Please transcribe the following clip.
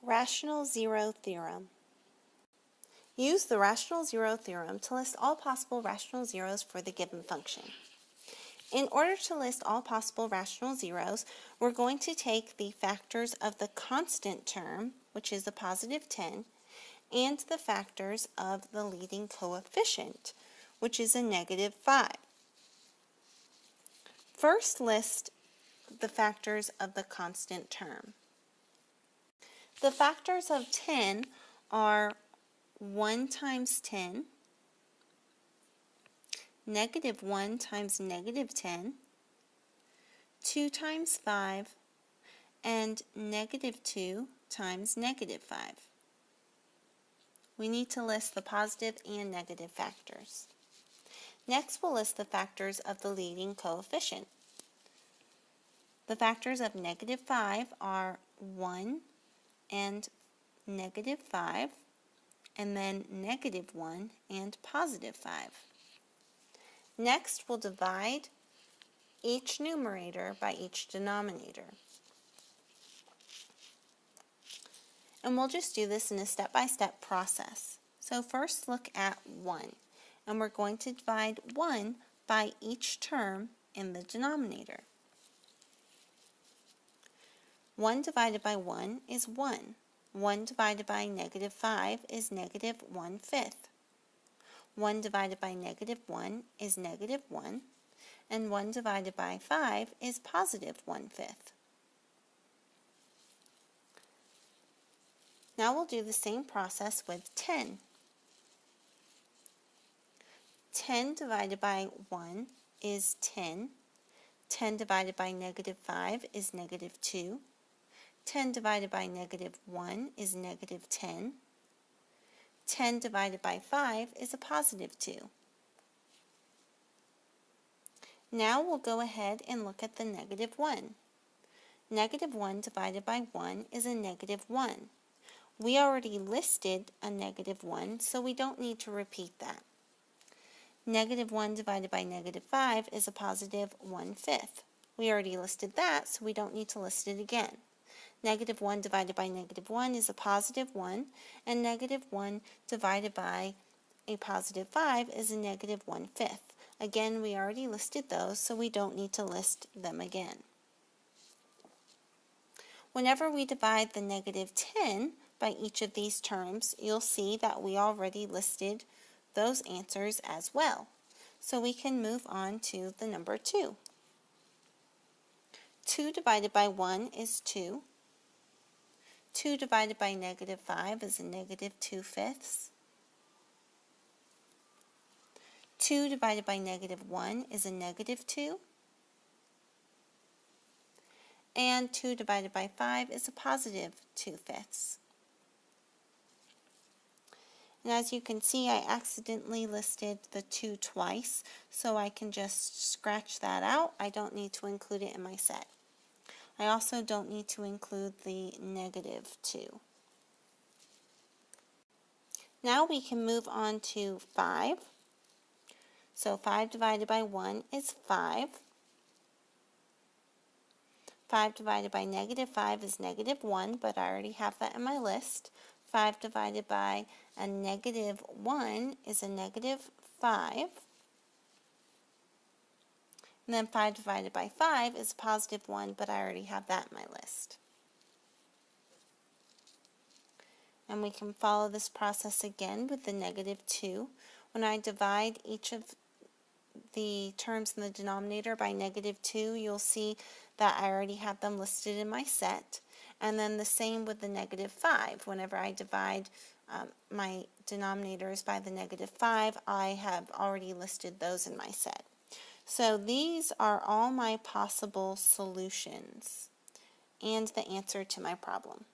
Rational zero theorem. Use the rational zero theorem to list all possible rational zeros for the given function. In order to list all possible rational zeros, we're going to take the factors of the constant term, which is a positive 10, and the factors of the leading coefficient, which is a negative 5. First, list the factors of the constant term. The factors of 10 are 1 times 10, negative 1 times negative 10, 2 times 5, and negative 2 times negative 5. We need to list the positive and negative factors. Next, we'll list the factors of the leading coefficient. The factors of negative 5 are 1 and negative 5, and then negative 1 and positive 5. Next, we'll divide each numerator by each denominator. And we'll just do this in a step-by-step process. So first look at 1, and we're going to divide 1 by each term in the denominator. 1 divided by 1 is 1. 1 divided by negative 5 is negative 1/5. 1 divided by negative 1 is negative 1, and 1 divided by 5 is positive 1/5. Now we'll do the same process with 10. 10 divided by 1 is 10. 10 divided by negative 5 is negative 2. 10 divided by negative 1 is negative 10. 10 divided by 5 is a positive 2. Now we'll go ahead and look at the negative 1. Negative 1 divided by 1 is a negative 1. We already listed a negative 1, so we don't need to repeat that. Negative 1 divided by negative 5 is a positive 1/5. We already listed that, so we don't need to list it again. Negative 1 divided by negative 1 is a positive 1, and negative 1 divided by a positive 5 is a negative 1/5. Again, we already listed those, so we don't need to list them again. Whenever we divide the negative 10 by each of these terms, you'll see that we already listed those answers as well. So we can move on to the number 2. 2 divided by 1 is 2. 2 divided by negative 5 is a negative 2/5. 2 divided by negative 1 is a negative 2. And 2 divided by 5 is a positive 2/5. And as you can see, I accidentally listed the 2 twice, so I can just scratch that out. I don't need to include it in my set. I also don't need to include the negative 2. Now we can move on to 5. So 5 divided by 1 is 5. 5 divided by negative 5 is negative 1, but I already have that in my list. 5 divided by a negative 1 is a negative 5. And then 5 divided by 5 is a positive 1, but I already have that in my list. And we can follow this process again with the negative 2. When I divide each of the terms in the denominator by negative 2, you'll see that I already have them listed in my set. And then the same with the negative 5. Whenever I divide my denominators by the negative 5, I have already listed those in my set. So these are all my possible solutions and the answer to my problem.